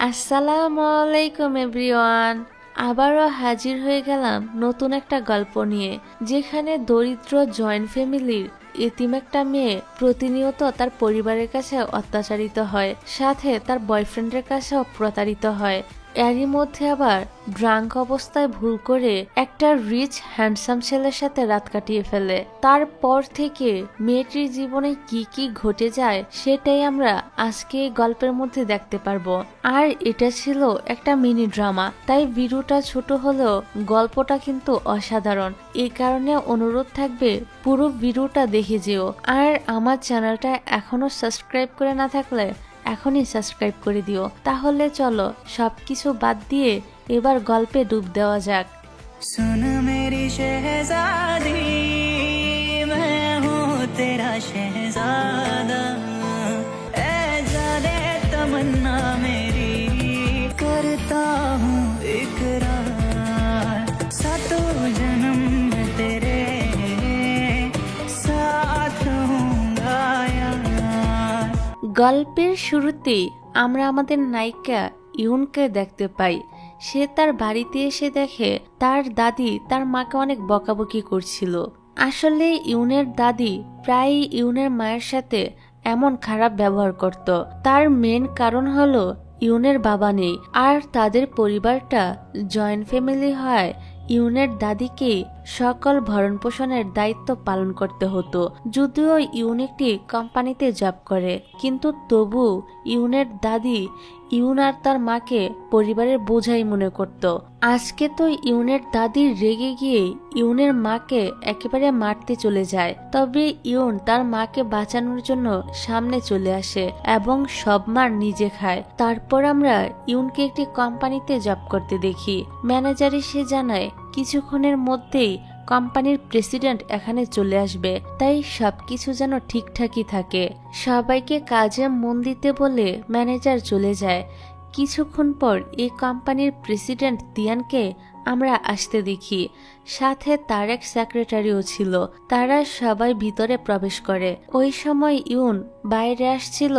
আসসালামু আলাইকুম এভরিওয়ান। আবারও হাজির হয়ে গেলাম নতুন একটা গল্প নিয়ে, যেখানে দরিদ্র জয়েন্ট ফ্যামিলির এতিম একটা মেয়ে প্রতিনিয়ত তার পরিবারের কাছে অত্যাচারিত হয়, সাথে তার বয়ফ্রেন্ডের কাছেও প্রতারিত হয়। এরই মধ্যে আবার ড্রাঙ্ক অবস্থায় ভুল করে একটা রিচ হ্যান্ডসাম ছেলের সাথে রাত কাটিয়ে ফেলে। তারপর থেকে মেয়েটির জীবনে কি কি ঘটে যায় সেটাই আমরা আজকে এই গল্পের মধ্যে দেখতে পারবো। আর এটা ছিল একটা মিনি ড্রামা, তাই ভিডিওটা ছোট হলেও গল্পটা কিন্তু অসাধারণ। এই কারণে অনুরোধ থাকবে পুরো ভিডিওটা দেখে যেও। আর আমার চ্যানেলটা এখনো সাবস্ক্রাইব করে না থাকলে এখনই সাবস্ক্রাইব করে দিও। তাহলে চলো সবকিছু বাদ দিয়ে এবার গল্পে ডুব দেওয়া যাক। सुन मेरी शहजादी, मैं हूँ तेरा शहजादा, ऐ जाने तमन्ना मेरी, करता हूँ इकरार, सातों जन्म में तेरे साथ हूँगा यार। গল্পের শুরুতেই আমরা আমাদের নায়িকা ইউনকে দেখতে পাই। সে তার বাড়িতে এসে দেখে তার দাদি তার মাকে অনেক বকাবকি করছিল। আসলে ইউনের দাদি প্রায়ই ইউনের মায়ের সাথে এমন খারাপ ব্যবহার করত। তার মেন কারণ হলো ইউনের বাবা নেই, আর তাদের পরিবারটা জয়েন্ট ফ্যামিলি হয় ইউনের দাদিকে সকল ভরণ পোষণের দায়িত্ব পালন করতে হতো। যদিও ইউন একটি কোম্পানিতে জব করে, কিন্তু তবু ইউনের দাদি ইউন আর তার মাকে পরিবারের বোঝাই মনে করত। আজকে তো ইউনের দাদি রেগে গিয়ে ইউনের মাকে একেবারে মারতে চলে যায়। তবে ইউন তার মাকে বাঁচানোর জন্য সামনে চলে আসে এবং সব মার নিজে খায়। তারপর আমরা ইউনকে একটি কোম্পানিতে জব করতে দেখি। ম্যানেজার এসে জানায় কিছুক্ষণের মধ্যেই কোম্পানির প্রেসিডেন্ট এখানে চলে আসবে, তাই সবকিছু যেন ঠিকঠাকই থাকে। সবাইকে কাজে মন দিতে বলে ম্যানেজার চলে যায়। কিছুক্ষণ পর এই কোম্পানির প্রেসিডেন্ট তিয়ানকে আমরা আসতে দেখি, সাথে তার এক সেক্রেটারিও ছিল। তারা সবাই ভিতরে প্রবেশ করে। ওই সময় ইউন বাইরে আসছিল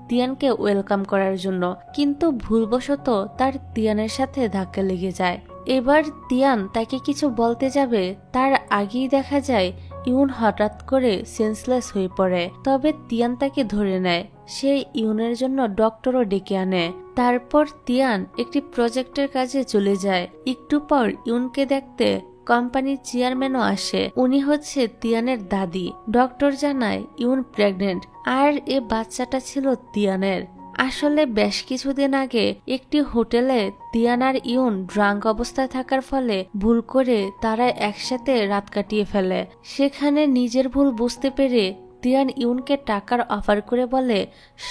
তিয়ানকে ওয়েলকাম করার জন্য, কিন্তু ভুলবশত তার তিয়ানের সাথে ধাক্কা লেগে যায়। এবার তিয়ান তাকে কিছু বলতে যাবে, তার আগেই দেখা যায় ইউন হঠাৎ করে সেন্সলেস হয়ে পড়ে। তবে তিয়ান তাকে ধরে নেয়। সে ইউনের জন্য ডক্টরও ডেকে আনে। তারপর তিয়ান একটি প্রজেক্টের কাজে চলে যায়। একটু পর ইউনকে দেখতে কোম্পানির চেয়ারম্যানও আসে। উনি হচ্ছে তিয়ানের দাদি। ডক্টর জানায় ইউন প্রেগনেন্ট, আর এ বাচ্চাটা ছিল তিয়ানের। আসলে বেশ কিছুদিন আগে একটি হোটেলে তিয়ান আর ইউন ড্রাঙ্ক অবস্থায় থাকার ফলে ভুল করে তারা একসাথে রাত কাটিয়ে ফেলে। সেখানে নিজের ভুল বুঝতে পেরে তিয়ান ইউনকে টাকার অফার করে বলে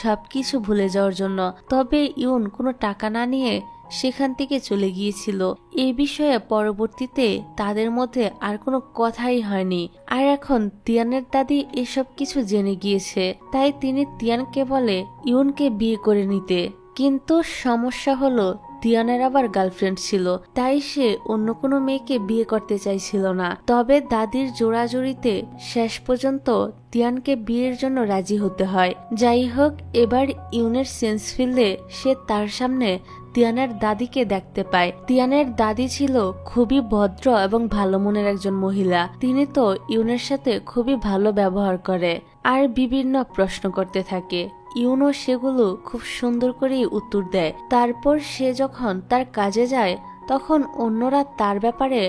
সবকিছু ভুলে যাওয়ার জন্য। তবে ইউন কোনো টাকা না নিয়ে সেখান থেকে চলে গিয়েছিল। এই বিষয়ে পরবর্তীতে তাদের মধ্যে আর কোনো কথাই হয়নি। আর এখন তিয়ানের দাদি এসব কিছু জেনে গিয়েছে, তাই তিনি তিয়ানকে বলে ইউনকে বিয়ে করে নিতে। কিন্তু সমস্যা হলো তিয়ানের আবার গার্লফ্রেন্ড ছিল, তাই সে অন্য কোনো মেয়েকে বিয়ে করতে চাইছিল না। তবে দাদির জোড়াজুড়িতে শেষ পর্যন্ত তিয়ানকে বিয়ের জন্য রাজি হতে হয়। যাই হোক, এবার ইউনের সেন্স ফিরলে সে তার সামনে তিয়ানের দাদিকে দেখতে পায়। তিয়ানের দাদি ছিল খুবই ভদ্র এবং ভালো মনের একজন মহিলা। তিনি তো ইউনের সাথে খুবই ভালো ব্যবহার করে আর বিভিন্ন প্রশ্ন করতে থাকে। ইউনো সেগুলো খুব সুন্দর করেই উত্তর দেয়। তারপর সে যখন তার কাজে যায় তখন অন্যরা তার ব্যাপারে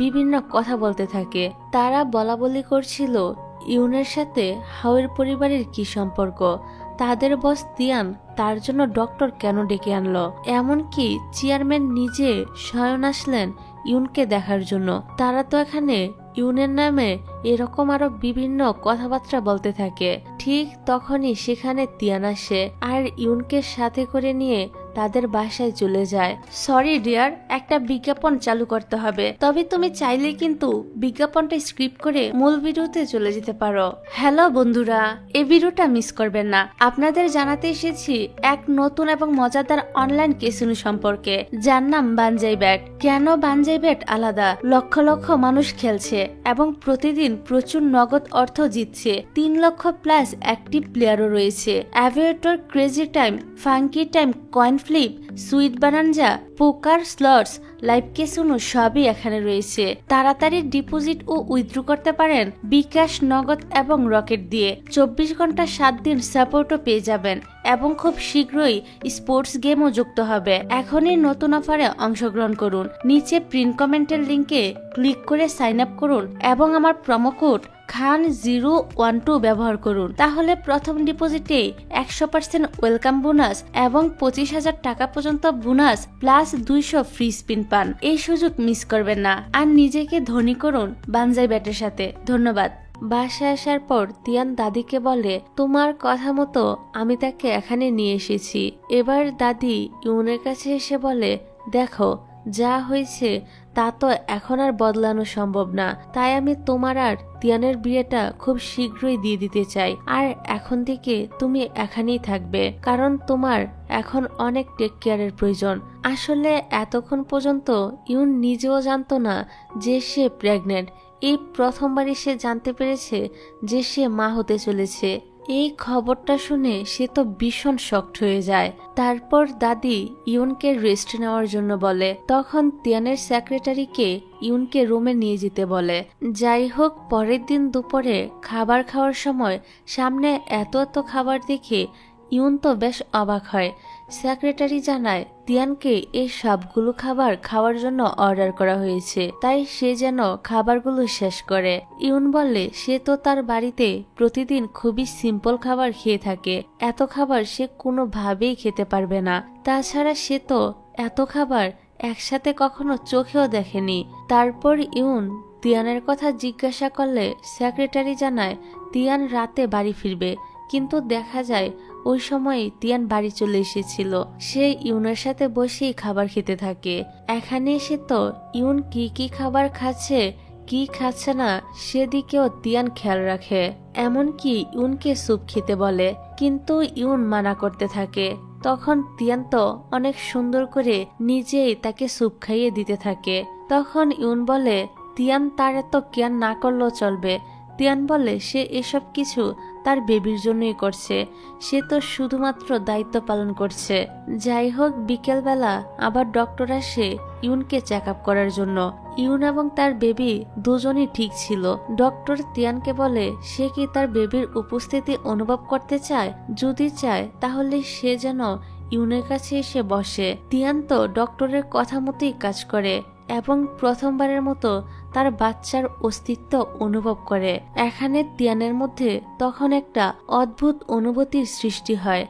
বিভিন্ন কথা বলতে থাকে। তারা বলাবলি করছিল ইউনের সাথে হাওয়ের পরিবারের কি সম্পর্ক, তাদের বস তিয়ান তার জন্য ডক্টর কেন ডেকে আনলো, এমনকি চেয়ারম্যান নিজে স্বয়ং আসলেন ইউনকে দেখার জন্য। তারা তো এখানে ইউনের নামে এরকম আরো বিভিন্ন কথাবার্তা বলতে থাকে। ঠিক তখনই সেখানে তিয়ান আসে আর ইউনকে সাথে করে নিয়ে তাদের বাসায় চলে যায়। সরি ডিয়ার, একটা বিজ্ঞাপন চালু করতে হবে, তবে তুমি চাইলে কিন্তু বিজ্ঞাপনটা স্ক্রিপ্ট করে মূল ভিডিওতে চলে যেতে পারো। হ্যালো বন্ধুরা, এই ভিডিওটা মিস করবেন না। আপনাদের জানাতে এসেছি এক নতুন এবং মজাদার অনলাইন ক্যাসিনো সম্পর্কে, যার নাম বানজাই ব্যাট। কেন বানজাই ব্যাট আলাদা? লক্ষ লক্ষ মানুষ খেলছে এবং প্রতিদিন প্রচুর নগদ অর্থ জিতছে। 3 লক্ষ প্লাস অ্যাক্টিভ প্লেয়ারও রয়েছে। Aviator, crazy time, funky time, coin flip, sweet bonanza, poker, slots, live casino সবই এখানে রয়েছে। তাড়াতাড়ি ডিপোজিট ও উইথড্র করতে পারেন বিকাশ, নগদ এবং রকেট দিয়ে। 24 ঘন্টা 7 দিন সাপোর্টও পেয়ে যাবেন এবং খুব শীঘ্রই স্পোর্টস গেমও যুক্ত হবে। এখনই নতুন অফারে অংশগ্রহণ করুন। নিচে প্রিন্ট কমেন্টের লিঙ্কে ক্লিক করে সাইন আপ করুন এবং আমার প্রোমো কোড খান012 ব্যবহার করুন। তাহলে প্রথম ডিপোজিটে 100% ওয়েলকাম বোনাস এবং 25,000 টাকা পর্যন্ত বোনাস প্লাস 200 ফ্রি স্পিন পান। এই সুযোগ মিস করবেন না আর নিজেকে ধনী করুন বানজাই ব্যাটের সাথে। ধন্যবাদ। বাসায় আসার পর তিয়ান দাদিকে বলে, তোমার কথা মতো আমি তাকে এখানে নিয়ে এসেছি। এবার দাদি ইউনের কাছে এসে বলে, দেখো যা হয়েছে তা তো এখন আর বদলানো সম্ভব না, তাই আমি তোমার আর তিয়ানের বিয়েটা খুব শীঘ্রই দিয়ে দিতে চাই। আর এখন থেকে তুমি এখানেই থাকবে, কারণ তোমার এখন অনেক টেক কেয়ারের প্রয়োজন। আসলে এতক্ষণ পর্যন্ত ইউন নিজেও জানতো না যে সে প্রেগনেন্ট। এই প্রথমবারই সে জানতে পেরেছে যে সে মা হতে চলেছে। এই খবরটা শুনে সে তো ভীষণ শকড হয়ে যায়। তারপর দাদি ইউনকে রেস্ট নেওয়ার জন্য বলে। তখন তিয়ানের সেক্রেটারিকে ইউনকে রুমে নিয়ে যেতে বলে। যাই হোক, পরের দিন দুপুরে খাবার খাওয়ার সময় সামনে এত এত খাবার দেখে ইউন তো বেশ অবাক হয়। সেক্রেটারি জানায় তিয়ানকে এই সবগুলো খাবার খাওয়ার জন্য অর্ডার করা হয়েছে, তাই সে যেন খাবারগুলো শেষ করে। ইউন বলে সে তো তার বাড়িতে প্রতিদিন খুবই সিম্পল খাবার খেয়ে থাকে, এত খাবার সে কোনোভাবেই খেতে পারবে না। তাছাড়া সে তো এত খাবার একসাথে কখনো চোখেও দেখেনি। তারপর ইউন তিয়ানের কথা জিজ্ঞাসা করলে সেক্রেটারি জানায় তিয়ান রাতে বাড়ি ফিরবে, কিন্তু দেখা যায় ওই সময় তিয়ান বাড়ি চলে এসেছিল। সে ইউনের সাথে বসেই খাবার খেতে থাকে। এখানে এসে তো ইউন কি কি খাবার খাচ্ছে কি খাচ্ছে না সেদিকেও তিয়ান খেয়াল রাখে। এমনকি ইউনকে স্যুপ খেতে বলে, কিন্তু ইউন মানা করতে থাকে। তখন তিয়ান তো অনেক সুন্দর করে নিজেই তাকে স্যুপ খাইয়ে দিতে থাকে। তখন ইউন বলে তিয়ান তার এত কেয়ার না করলেও চলবে। তিয়ান বলে সে এসব কিছু তার বেবির জন্যই করছে, সে তো শুধুমাত্র দায়িত্ব পালন করছে। যাই হোক, বিকেলবেলা আবার ডক্টর আসে ইউনকে চেক আপ করার জন্য। ইউন এবং তার বেবি দুজনই ঠিক ছিল। ডক্টর তিয়ানকে বলে সে কি তার বেবির উপস্থিতি অনুভব করতে চায়, যদি চায় তাহলে সে যেন ইউনের কাছে এসে বসে। তিয়ান তো ডক্টরের কথা মতোই কাজ করে এবং প্রথমবারের মতো তার বাচ্চার অস্তিত্ব অনুভব করে। এখানে তিয়ানের মধ্যে তখন একটা অদ্ভুত অনুভূতির সৃষ্টি হয়।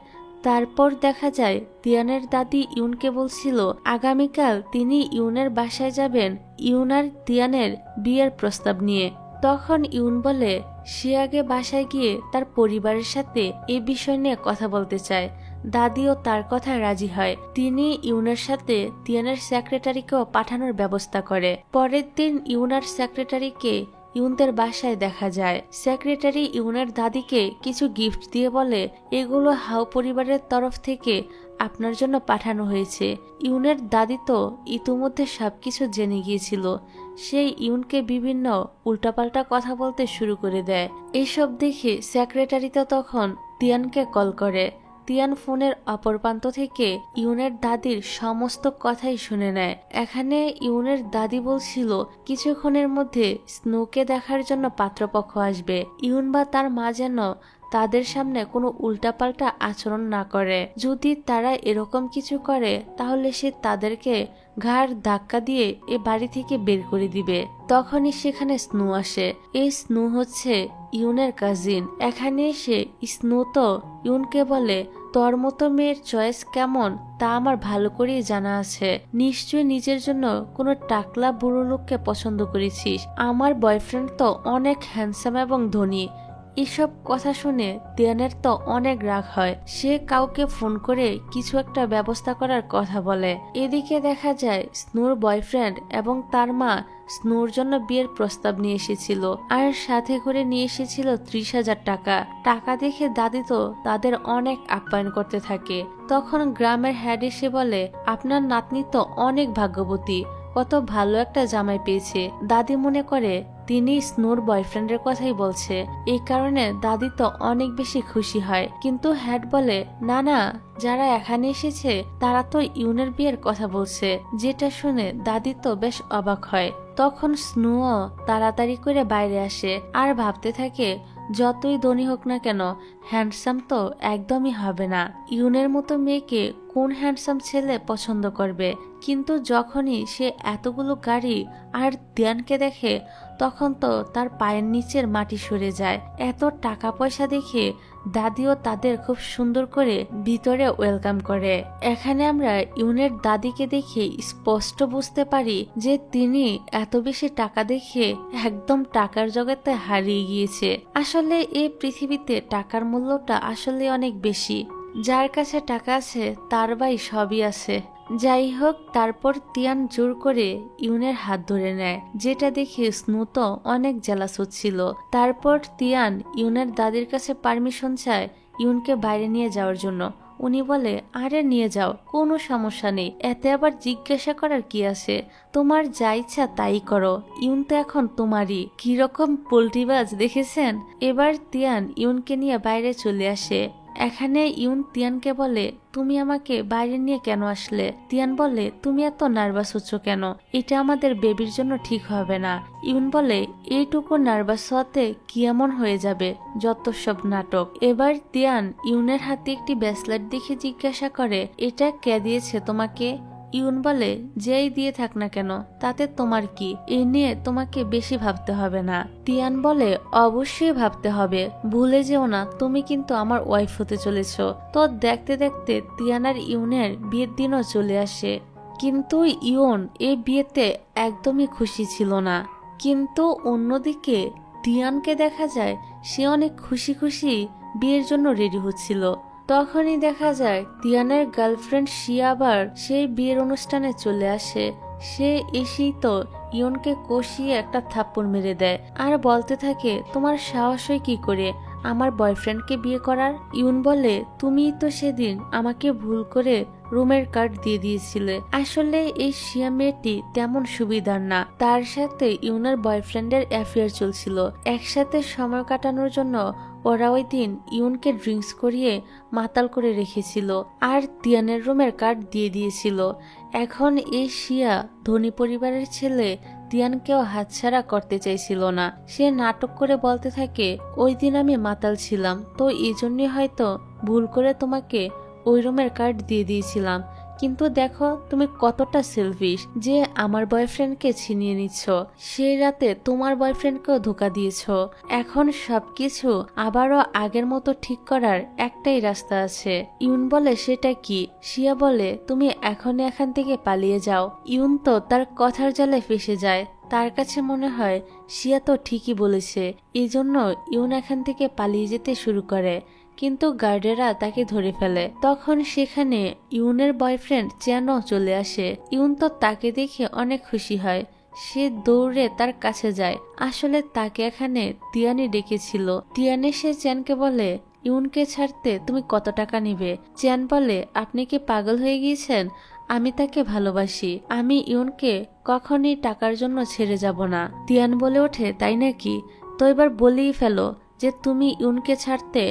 তারপর দেখা যায় তিয়ানের দাদি ইউনকে বলছিল আগামীকাল তিনি ইউনের বাসায় যাবেন ইউন আর তিয়ানের বিয়ের প্রস্তাব নিয়ে। তখন ইউন বলে সে আগে বাসায় গিয়ে তার পরিবারের সাথে এই বিষয় নিয়ে কথা বলতে চায়। দাদিও তার কথায় রাজি হয়। তিনি ইউনের সাথে তিয়ানের সেক্রেটারিকেও পাঠানোর ব্যবস্থা করে। পরের দিন ইউনার সেক্রেটারিকে ইউনদের বাসায় দেখা যায়। সেক্রেটারি ইউনের দাদিকে কিছু গিফট দিয়ে বলে এগুলো হাউ পরিবারের তরফ থেকে আপনার জন্য পাঠানো হয়েছে। ইউনের দাদি তো ইতিমধ্যে সবকিছু জেনে গিয়েছিল। সেই ইউনকে বিভিন্ন উল্টাপাল্টা কথা বলতে শুরু করে দেয়। এসব দেখে সেক্রেটারি তো তখন তিয়ানকে কল করে। তিয়ান ফোনের অপর প্রান্ত থেকে ইউনের দাদির সমস্ত কথাই শুনে নেয়। এখানে ইউনের দাদি বলছিল কিছুক্ষণের মধ্যে স্নোকে দেখার জন্য পাত্রপক্ষ আসবে। ইউন বা তার মা যেন তাদের সামনে কোনো উল্টাপাল্টা আচরণ না করে। যদি তারা এরকম কিছু করে তাহলে সে তাদেরকে ঘাড় ধাক্কা দিয়ে এ বাড়ি থেকে বের করে দিবে। তখনই সেখানে স্নো আসে। এই স্নো হচ্ছে ইউনের কাজিন। এখানে এসে স্নো তো ইউনকে বলে তোর মতো মেয়ের চয়েস কেমন তা আমার ভালো করেই জানা আছে। নিশ্চয় নিজের জন্য কোনো টাকলা বুড়ো লোককে পছন্দ করেছিস। আমার বয়ফ্রেন্ড তো অনেক হ্যান্ডসাম এবং ধনী। এসব কথা শুনে তিয়ানের তো অনেক রাগ হয়। সে কাউকে ফোন করে কিছু একটা ব্যবস্থা করার কথা বলে। এদিকে দেখা যায় স্নোর বয়ফ্রেন্ড এবং তার মা স্নোর জন্য বিয়ের প্রস্তাব নিয়ে এসেছিল আর সাথে করে নিয়ে এসেছিল 30,000 টাকা। টাকা দেখে দাদি তো তাদের অনেক আপ্যায়ন করতে থাকে। তখন গ্রামের হেড এসে বলে আপনার নাতনি তো অনেক ভাগ্যবতী, কত ভালো একটা জামাই পেয়েছে। দাদি মনে করে তিনি স্নোর বয়ফ্রেন্ডের কথাই বলছে। এই কারণে দাদি তো অনেক বেশি খুশি হয়, কিন্তু হ্যাট বলে না না, যারা এখানে এসেছে তারা তো ইউনের বিয়ের কথা বলছে। যেটা শুনে দাদি তো বেশ অবাক হয়। তখন স্নোও তাড়াতাড়ি করে বাইরে আসে আর ভাবতে থাকে যতই ধনী হোক না কেন হ্যান্ডসাম তো একদমই হবে না। ইউনের মতো মেয়েকে কোন হ্যান্ডসাম ছেলে পছন্দ করবে? কিন্তু যখনই সে এতগুলো গাড়ি আর তিয়ানকে দেখে তখন তো তার পায়ের নিচের মাটি সরে যায়। এত টাকা পয়সা দেখে দাদিও তাদের খুব সুন্দর করে ভিতরে ওয়েলকাম করে। এখানে আমরা ইউনের দাদিকে দেখে স্পষ্ট বুঝতে পারি যে তিনি এত বেশি টাকা দেখে একদম টাকার জগতে হারিয়ে গিয়েছে। আসলে এই পৃথিবীতে টাকার মূল্যটা আসলে অনেক বেশি। যার কাছে টাকা আছে তার ভাই সবই আছে। যাই হোক, তারপর তিয়ান জোর করে ইউনের হাত ধরে নেয়, যেটা দেখে স্নো তো অনেক জেলাস হচ্ছিল। তারপর তিয়ান ইউনের দাদির কাছে পারমিশন চায় ইউনকে বাইরে নিয়ে যাওয়ার জন্য। উনি বলে আরে নিয়ে যাও, কোনো সমস্যা নেই, এতে আবার জিজ্ঞাসা করার কি আছে, তোমার যা ইচ্ছা তাই করো, ইউন তো এখন তোমারই। কিরকম পোল্ট্রিবাজ দেখেছেন? এবার তিয়ান ইউনকে নিয়ে বাইরে চলে আসে। এখানে ইউন তিয়ানকে বলে তুমি আমাকে বাইরে নিয়ে কেন আসলে? তিয়ান বলে তুমি এত নার্ভাস হচ্ছ কেন? এটা আমাদের বেবির জন্য ঠিক হবে না। ইউন বলে এইটুকু নার্ভাস হওয়াতে কি এমন হয়ে যাবে, যত সব নাটক। এবার তিয়ান ইউনের হাতে একটি ব্রেসলেট দেখে জিজ্ঞাসা করে এটা কে দিয়েছে তোমাকে? ইউন বলে যেই দিয়ে থাক না কেন তাতে তোমার কি, এ নিয়ে তোমাকে বেশি ভাবতে হবে না। তিয়ান বলে অবশ্যই ভাবতে হবে, ভুলে যেও না তুমি কিন্তু আমার ওয়াইফ হতে চলেছ। তো দেখতে দেখতে তিয়ান আর ইউনের বিয়ের দিনও চলে আসে। কিন্তু ইউন এই বিয়েতে একদমই খুশি ছিল না। কিন্তু অন্যদিকে তিয়ানকে দেখা যায় সে অনেক খুশি খুশি বিয়ের জন্য রেডি হচ্ছিল। তখনই দেখা যায় তিয়ানের গার্লফ্রেন্ড শিয়া আবার সেই বিয়ের অনুষ্ঠানে চলে আসে। সে এসেই তো ইয়নকে কষিয়ে একটা থাপ্পড় মেরে দেয় আর বলতে থাকে তোমার সাহস হয় কি করে আমার বয়ফ্রেন্ডকে বিয়ে করার? ইউন বলে তুমিই তো সেদিন আমাকে ভুল করে রুমের কার্ড দিয়ে দিয়েছিলে। আসলে এই শিয়া মেয়েটি তেমন সুবিধার না, তার সাথে ইউনের বয়ফ্রেন্ডের অ্যাফেয়ার চলছিল। একসাথে সময় কাটানোর জন্য ওরা ওই দিন ইউনকে ড্রিঙ্কস করিয়ে মাতাল করে রেখেছিল আর তিয়ানের রুমের কার্ড দিয়ে দিয়েছিল। এখন এই শিয়া ধনী পরিবারের ছেলে তিয়ানকেও হাতছাড়া করতে চাইছিল না। সে নাটক করে বলতে থাকে ওই দিন আমি মাতাল ছিলাম, তো এই জন্যই হয়তো ভুল করে তোমাকে ওই রুমের কার্ড দিয়ে দিয়েছিলাম। কিন্তু দেখো তুমি কতটা সেলফিশ যে আমার বয়ফ্রেন্ডকে ছিনিয়ে নিচ্ছ, সেই রাতে তোমার বয়ফ্রেন্ডকেও ধোকা দিয়েছ। এখন সবকিছু আবারও আগের মতো ঠিক করার একটাই রাস্তা আছে। ইউন বলে সেটা কি? শিয়া বলে তুমি এখনই এখান থেকে পালিয়ে যাও। ইউন তো তার কথার জালে ফেসে যায়, তার কাছে মনে হয় শিয়া তো ঠিকই বলেছে, এই জন্য ইউন এখান থেকে পালিয়ে যেতে শুরু করে। কিন্তু গার্ডেরা তাকে ধরে ফেলে। তখন সেখানে ইউনের বয়ফ্রেন্ড চ্যানও চলে আসে। ইউন তো তাকে দেখে অনেক খুশি হয়, সে দৌড়ে তার কাছে যায়। আসলে তাকে এখানে তিয়ানি ডেকেছিল। তিয়ানি সে চ্যানকে বলে ইউনকে ছাড়তে তুমি কত টাকা নিবে? চ্যান বলে আপনি কি পাগল হয়ে গিয়েছেন? আমি তাকে ভালোবাসি, আমি ইউনকে কখনই টাকার জন্য ছেড়ে যাব না। তিয়ান বলে ওঠে তাই নাকি? তো এবার বলেই ফেলো যে তুমি ইউনকে ছাড়তে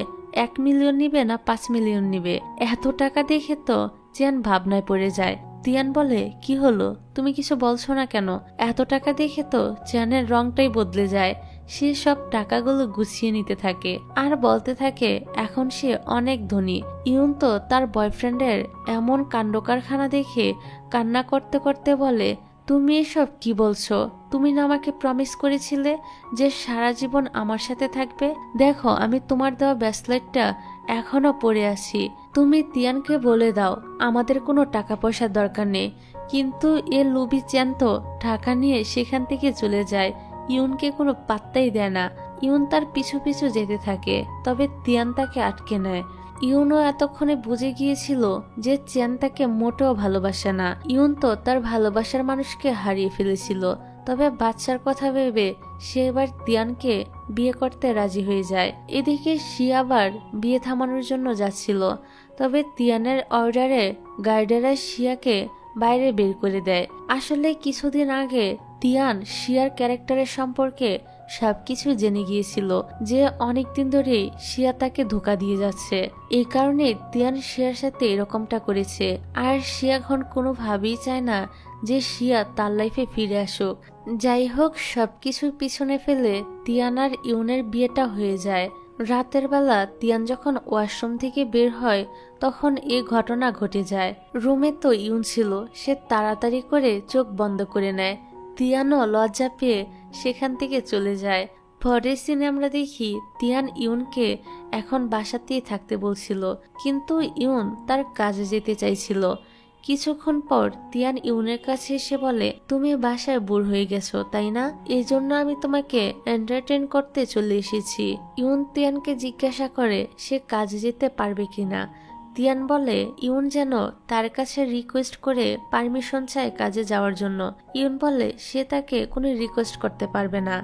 1 মিলিয়ন নিবে না 5 মিলিয়ন নিবে? এত টাকা দেখে তো চ্যান ভাবনায় পড়ে যায়। তিয়ান বলে কি হলো, তুমি কিছু বলছো না কেন? এত টাকা দেখে তো চ্যানের রংটাই বদলে যায়। সে সব টাকাগুলো গুছিয়ে নিতে থাকে আর বলতে থাকে এখন সে অনেক ধনী। ইউন তো তার বয়ফ্রেন্ডের এমন কাণ্ড কারখানা দেখে কান্না করতে করতে বলে তুমি এসব কি বলছো? তুমি না আমাকে প্রমিস করেছিলে যে সারা জীবন আমার সাথে থাকবে? দেখো আমি তোমার দেওয়া ব্রেসলেটটা এখনো পরে আছি। তুমি তিয়ানকে বলে দাও আমাদের কোনো টাকা পয়সার দরকার নেই। কিন্তু এ লুবি চ্যান তো টাকা নিয়ে সেখান থেকে চলে যায়, ইউনকে কোনো পাত্তাই দেয় না। ইউন তার পিছু পিছু যেতে থাকে, তবে তিয়ান তাকে আটকে নেয়। ইউনও এতক্ষণে বুঝে গিয়েছিল যে চ্যান তাকে মোটেও ভালোবাসে না। ইউন তো তার ভালোবাসার মানুষকে হারিয়ে ফেলেছিল। তবে বাচ্চার কথা ভেবে সে এবার তিয়ানকে বিয়ে করতে রাজি হয়ে যায়। এদিকে শিয়া আবার বিয়ে থামানোর জন্য যাচ্ছিল, তবে তিয়ানের অর্ডারে গার্ডেরা শিয়াকে বাইরে বের করে দেয়। আসলে কিছুদিন আগে তিয়ান শিয়ার ক্যারেক্টারের সম্পর্কে সবকিছু জেনে গিয়েছিল, যে অনেকদিন ধরে শিয়া তাকে ধোঁকা দিয়ে যাচ্ছে। এই কারণে তিয়ান শিয়ার সাথে এরকমটা করেছে। আর শিয়া এখন কোনোভাবেই চায় না যে শিয়া তার লাইফে ফিরে আসুক। যাই হোক, সবকিছুর পিছনে ফেলে তিয়ান আর ইউনের বিয়েটা হয়ে যায়। রাতের বেলা তিয়ান যখন ওয়াশরুম থেকে বের হয় তখন এই ঘটনা ঘটে যায়। রুমে তো ইউন ছিল, সে তাড়াতাড়ি করে চোখ বন্ধ করে নেয়। তিয়ানও লজ্জা পেয়ে সেখান থেকে চলে যায়। পরের সিনে আমরা দেখি তিয়ান ইউনকে এখন বাসাতেই থাকতে বলছিল, কিন্তু ইউন তার কাজে যেতে চাইছিল। কিছুক্ষণ পর তিয়ান ইউনের কাছে এসে বলে, তুমি বাসায় বোর হয়ে গেছো তাই না? এই জন্য আমি তোমাকে এন্টারটেইন করতে চলে এসেছি। ইউন তিয়ানকে জিজ্ঞাসা করে সে কাজে যেতে পারবে কিনা। তিয়ান বলে ইউন যেন তার কাছে রিকোয়েস্ট করে পারমিশন চায় কাজে যাওয়ার জন্য। ইউন বলে সে তাকে কোনো রিকোয়েস্ট করতে পারবে না।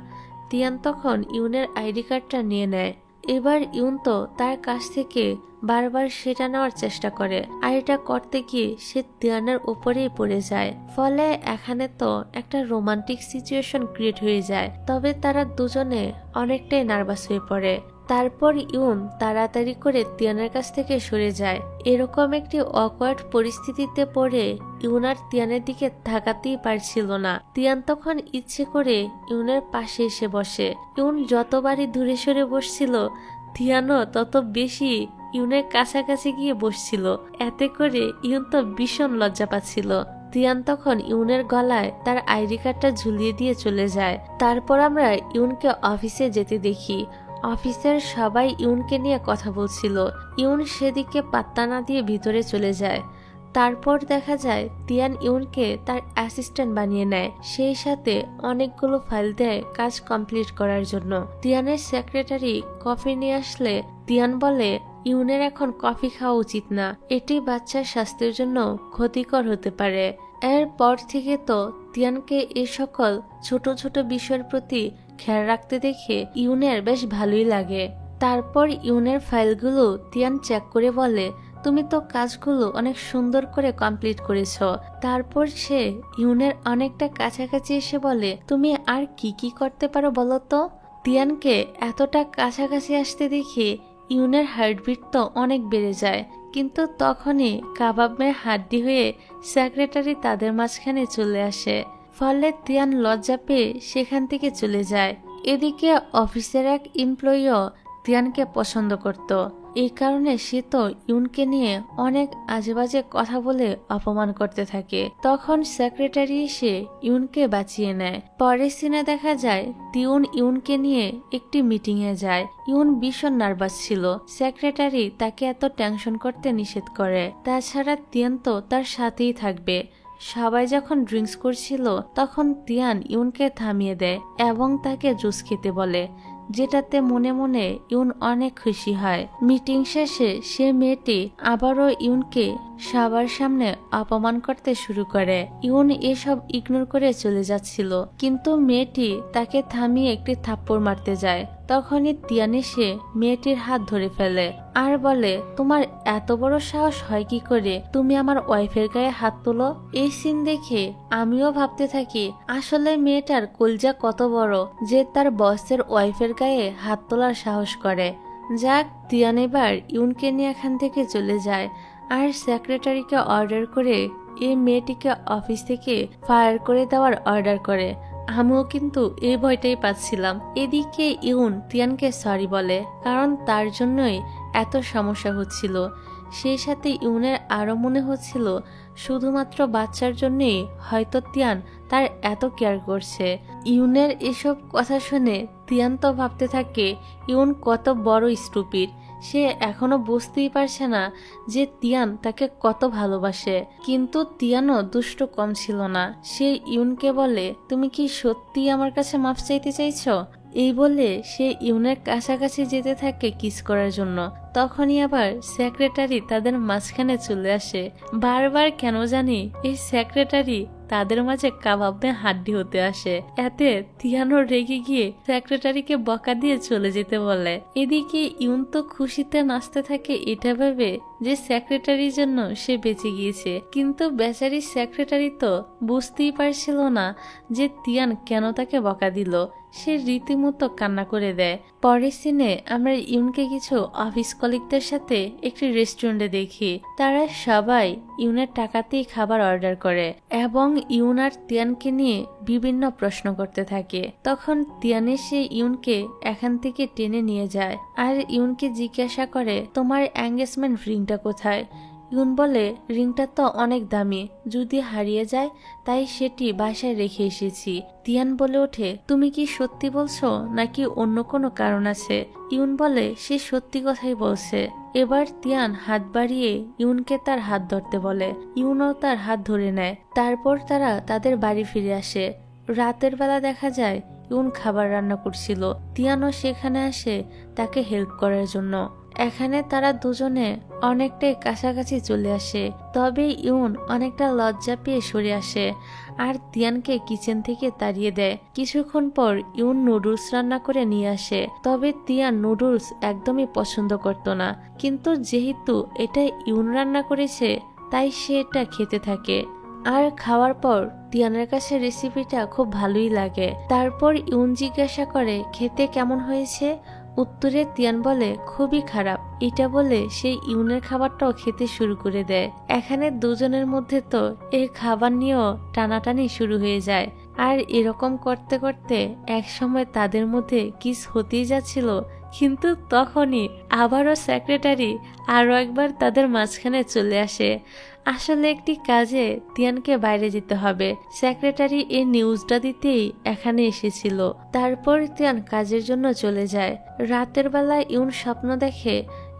তিয়ান তখন ইউনের আইডি কার্ডটা নিয়ে নেয়। এবার ইউন তো তার কাছ থেকে বারবার সেটা নেওয়ার চেষ্টা করে, আর এটা করতে গিয়ে সে তিয়ানের উপরেই পড়ে যায়। ফলে এখানে তো একটা রোমান্টিক সিচুয়েশন ক্রিয়েট হয়ে যায়। তবে তারা দুজনে অনেকটাই নার্ভাস হয়ে পড়ে। তারপর ইউন তাড়াতাড়ি করে তিয়ানের কাছ থেকে সরে যায়। এরকম একটি অকওয়ার্ড পরিস্থিতিতে পড়ে ইউন আর তিয়ানের দিকে তাকাতেই পারছিল না। তিয়ান তখন ইচ্ছে করে ইউনের পাশে এসে বসে। ইউন যতবারই দূরে সরে বসছিল, তিয়ানও তত বেশি ইউনের কাছাকাছি গিয়ে বসছিল। এতে করে ইউন তো ভীষণ লজ্জা পাচ্ছিল। তিয়ান তখন ইউনের গলায় তার আইডি কার্ডটা ঝুলিয়ে দিয়ে চলে যায়। তারপর আমরা ইউনকে অফিসে যেতে দেখি। অফিসের সবাই ইউনকে নিয়ে কথা বলছিল। ইউন সেদিকে পাত্তা না দিয়ে ভিতরে চলে যায়। তারপর দেখা যায় তিয়ান ইউনকে তার অ্যাসিস্ট্যান্ট বানিয়ে নেয়, সেই সাথে অনেকগুলো ফাইল দেয় কাজ কমপ্লিট করার জন্য। তিয়ানের সেক্রেটারি কফি নিয়ে আসলে তিয়ান বলে ইউনের এখন কফি খাওয়া উচিত না, এটি বাচ্চার স্বাস্থ্যের জন্য ক্ষতিকর হতে পারে। এরপর থেকে তো তিয়ানকে এই সকল ছোট ছোট বিষয়ের প্রতি খেয়াল রাখতে দেখে ইউনের বেশ ভালোই লাগে। তারপর ইউনের ফাইলগুলো তিয়ান চেক করে বলে, তুমি তো কাজগুলো অনেক সুন্দর করে কমপ্লিট করেছো। তারপর সে ইউনের অনেকটা কাছাকাছি এসে বলে, তুমি আর কি কি করতে পারো বলো তো? তিয়ানকে এতটা কাছাকাছি আসতে দেখে ইউনের হার্টবিট তো অনেক বেড়ে যায়। কিন্তু তখনই কাবাবের হাড্ডি হয়ে সেক্রেটারি তাদের মাঝখানে চলে আসে। ফলে তিয়ান লজ্জা পেয়ে সেখান থেকে চলে যায়। এদিকে অফিসের এক এমপ্লয়িও তিয়ানকে পছন্দ করত। এই কারণে সে তো ইউনকে নিয়ে অনেক আজেবাজে কথা বলে অপমান করতে থাকে। তখন সেক্রেটারি এসে ইউনকে বাঁচিয়ে নেয়। পরের সিনে দেখা যায় তিয়ান ইউনকে নিয়ে একটি মিটিং এ যায়। ইউন ভীষণ নার্ভাস ছিল। সেক্রেটারি তাকে এত টেনশন করতে নিষেধ করে। তাছাড়া তিয়ান তো তার সাথেই থাকবে। সবাই যখন ড্রিঙ্কস করছিল তখন তিয়ান ইউনকে থামিয়ে দেয় এবং তাকে জুস খেতে বলে, যেটাতে মনে মনে ইউন অনেক খুশি হয়। মিটিং শেষে সে মেয়েটি আবারও ইউনকে সবার সামনে অপমান করতে শুরু করে। ইউন এসব ইগনোর করে চলে যাচ্ছিল, কিন্তু মেয়েটি তাকে থামিয়ে একটি থাপ্পড় মারতে যায়। তখনই তিয়ান এসে মেয়েটির হাত ধরে ফেলে আর বলে, তোমার এত বড় সাহস হয় কি করে তুমি আমার ওয়াইফের গায়ে হাত তোলো? এই সিন দেখে আমিও ভাবতে থাকি, আসলে মেয়েটার কলজা কত বড় যে তার বসের ওয়াইফের গায়ে হাত তোলার সাহস করে। যাক, তিয়ান এবার ইউনকে নিয়ে এখান থেকে চলে যায় আর সেক্রেটারিকে অর্ডার করে এই মেয়েটিকে অফিস থেকে ফায়ার করে দেওয়ার অর্ডার করে। আমিও কিন্তু এই ভয়টাই পাচ্ছিলাম। এদিকে ইউন তিয়ানকে সরি বলে, কারণ তার জন্যই এত সমস্যা হচ্ছিল। সেই সাথে ইউনের আরো মনে হচ্ছিল শুধুমাত্র বাচ্চার জন্যই হয়তো তিয়ান তার এত কেয়ার করছে। ইউনের এসব কথা শুনে তিয়ান তো ভাবতে থাকে ইউন কত বড় স্টুপিড। সে এখনো বুঝতেই পারছে না যে তিয়ান তাকে কত ভালোবাসে। কিন্তু তিয়ানও দুষ্ট কম ছিল না। সে ইউনকে বলে, তুমি কি সত্যি আমার কাছে মাফ চাইতে চাইছো? এই বলে সে ইউনের কাছাকাছি যেতে থাকে কিস করার জন্য। তখনই আবার সেক্রেটারি তাদের মাঝখানে চলে আসে। বারবার কেন জানি এই সেক্রেটারি তাদের মাঝে কাবাবে হাড্ডি হতে আসে। এতে তিয়ানো রেগে গিয়ে সেক্রেটারিকে বকা দিয়ে চলে যেতে বলে। এদিকে ইউন তো খুশিতে নাচতে থাকে এটা ভেবে যে সেক্রেটারির জন্য সে বেঁচে গিয়েছে, কিন্তু বেচারি সেক্রেটারি তো বুঝতেই পারছিল না যে তিয়ান কেন তাকে বকা দিল। সে রীতিমতো কান্না করে দেয়। পরের সিনে আমরা ইউনকে কিছু অফিস কলিগদের সাথে একটি রেস্টুরেন্টে দেখি। তারা সবাই ইউনের টাকাতেই খাবার অর্ডার করে এবং ইউন আর তিয়ানকে নিয়ে বিভিন্ন প্রশ্ন করতে থাকে। তখন তিয়ান এসে ইউনকে এখান থেকে টেনে নিয়ে যায় আর ইউনকে জিজ্ঞাসা করে, তোমার এঙ্গেজমেন্ট রিংটা কোথায়? ইউন বলে, রিংটা তো অনেক দামি, যদি হারিয়ে যায় তাই সেটি বাসায় রেখে এসেছি। তিয়ান বলে ওঠে, তুমি কি সত্যি বলছো নাকি অন্য কোনো কারণ আছে? ইউন বলে, সে সত্যি কথাই বলছে। এবার তিয়ান হাত বাড়িয়ে ইউনকে তার হাত ধরতে বলে। ইউনও তার হাত ধরে নেয়। তারপর তারা তাদের বাড়ি ফিরে আসে। রাতের বেলা দেখা যায় ইউন খাবার রান্না করছিল। তিয়ানও সেখানে আসে তাকে হেল্প করার জন্য। এখানে তারা দুজনে অনেকটাই কাছাকাছি চলে আসে। তবে ইউন অনেকটা লজ্জা পেয়ে সরে আসে আর তিয়ানকে কিচেন থেকে তাড়িয়ে দেয়। কিছুক্ষণ পর ইউন নুডলস রান্না করে নিয়ে আসে। তবে তিয়ান নুডলস একদমই পছন্দ করত না, কিন্তু যেহেতু এটা ইউন রান্না করেছে তাই সে এটা খেতে থাকে। আর খাওয়ার পর তিয়ানের কাছে রেসিপিটা খুব ভালোই লাগে। তারপর ইউন জিজ্ঞাসা করে, খেতে কেমন হয়েছে? উত্তরে তিয়ান বলে, খুবই খারাপ। এটা বলে সে ইউনের খাবারটাও খেতে শুরু করে দেয়। এখানে দুজনের মধ্যে তো এই খাবার নিয়েও টানাটানি শুরু হয়ে যায়। আর এরকম করতে করতে এক সময় তাদের মধ্যে কিস হতেই যাচ্ছিল। কিন্তু তখনই আবারও সেক্রেটারি আরো একবার তাদের মাঝখানে চলে আসে। আসলে একটি কাজে তিয়ানকে বাইরে যেতে হবে। সেক্রেটারি এই নিউজটা দিতেই এখানে এসেছিল। তারপর তিয়ান কাজের জন্য চলে যায়। রাতের বেলা ইউন স্বপ্ন দেখে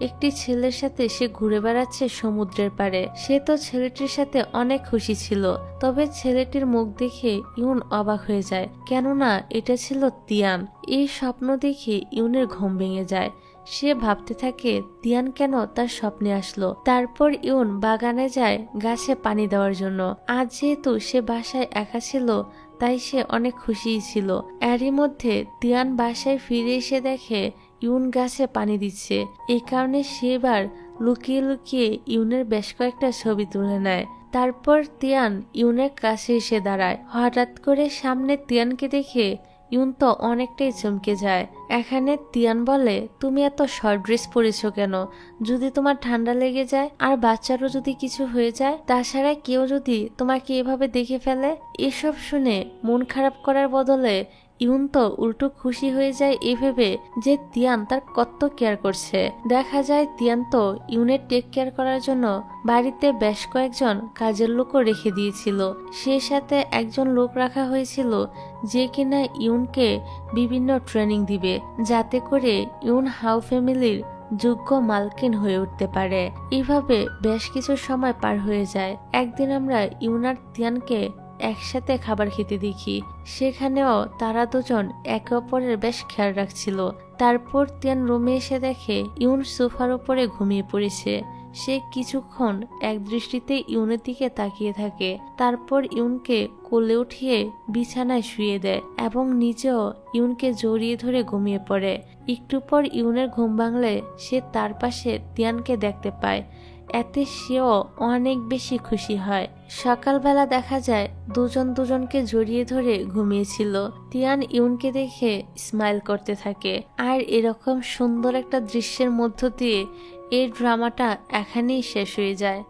একটি ছেলের সাথে সে ঘুরে বেড়াচ্ছে সমুদ্রের পাড়ে। সে তো ছেলেটির সাথে অনেক খুশি ছিল। তবে ছেলেটির মুখ দেখে ইউন অবাক হয়ে যায়, কেননা এটা ছিল তিয়ান। এই স্বপ্ন দেখে ইউনের ঘুম ভেঙে যায়। সে ভাবতে থাকে তিয়ান কেন তার স্বপ্নে আসলো। তারপর ইউন বাগানে যায় গাছে পানি দেওয়ার জন্য। আজ যেহেতু সে বাসায় একা ছিল তাই সে অনেক খুশিই ছিল। এরই মধ্যে তিয়ান বাসায় ফিরে এসে দেখে ইউন গাছে পানি দিচ্ছে। এই কারণে সে এবার লুকিয়ে লুকিয়ে ইউনের বেশ কয়েকটা ছবি তুলে নেয়। তারপর তিয়ান ইউনের কাছে এসে দাঁড়ায়। হঠাৎ করে সামনে তিয়ানকে দেখে ইউন তো অনেকটাই চমকে যায়। এখানে তিয়ান বলে, তুমি এত শর্ট ড্রেস পরেছো কেন? যদি তোমার ঠান্ডা লেগে যায় আর বাচ্চারও যদি কিছু হয়ে যায়, তাছাড়া কেউ যদি তোমাকে এভাবে দেখে ফেলে। এসব শুনে মন খারাপ করার বদলে ইউন তো উল্টো খুশি হয়ে যায় এই ভেবে যে তিয়ান তার কত কেয়ার করছে। দেখা যায় তিয়ান তো ইউনের টেক কেয়ার করার জন্য বাড়িতে বেশ কয়েকজন কাজের লোকও রেখে দিয়েছিল। সে সাথে একজন লোক রাখা হয়েছিল যে কিনা ইউনকে বিভিন্ন ট্রেনিং দিবে, যাতে করে ইউন হাউ ফ্যামিলির যোগ্য মালকিন হয়ে উঠতে পারে। এইভাবে বেশ কিছু সময় পার হয়ে যায়। একদিন আমরা ইউন আর তিয়ানকে একসাথে খাবার খেতে দেখি। সেখানেও তারা দুজন একে অপরের বেশ খেয়াল রাখছিল। তারপর তিয়ান রুমে এসে দেখে ইউন সোফার উপরে ঘুমিয়ে পড়েছে। সে কিছুক্ষণ এক দৃষ্টিতে ইউনের দিকে তাকিয়ে থাকে। তারপর ইউনকে কোলে উঠিয়ে বিছানায় শুয়ে দেয় এবং নিজেও ইউনকে জড়িয়ে ধরে ঘুমিয়ে পড়ে। একটু পর ইউনের ঘুম ভাঙলে সে তার পাশে তিয়ানকে দেখতে পায়। এতে সেও অনেক বেশি খুশি হয়। সকালবেলা দেখা যায় দুজন দুজনকে জড়িয়ে ধরে ঘুমিয়েছিল। তিয়ান ইউনকে দেখে স্মাইল করতে থাকে। আর এরকম সুন্দর একটা দৃশ্যের মধ্য দিয়ে এই ড্রামাটা এখানেই শেষ হয়ে যায়।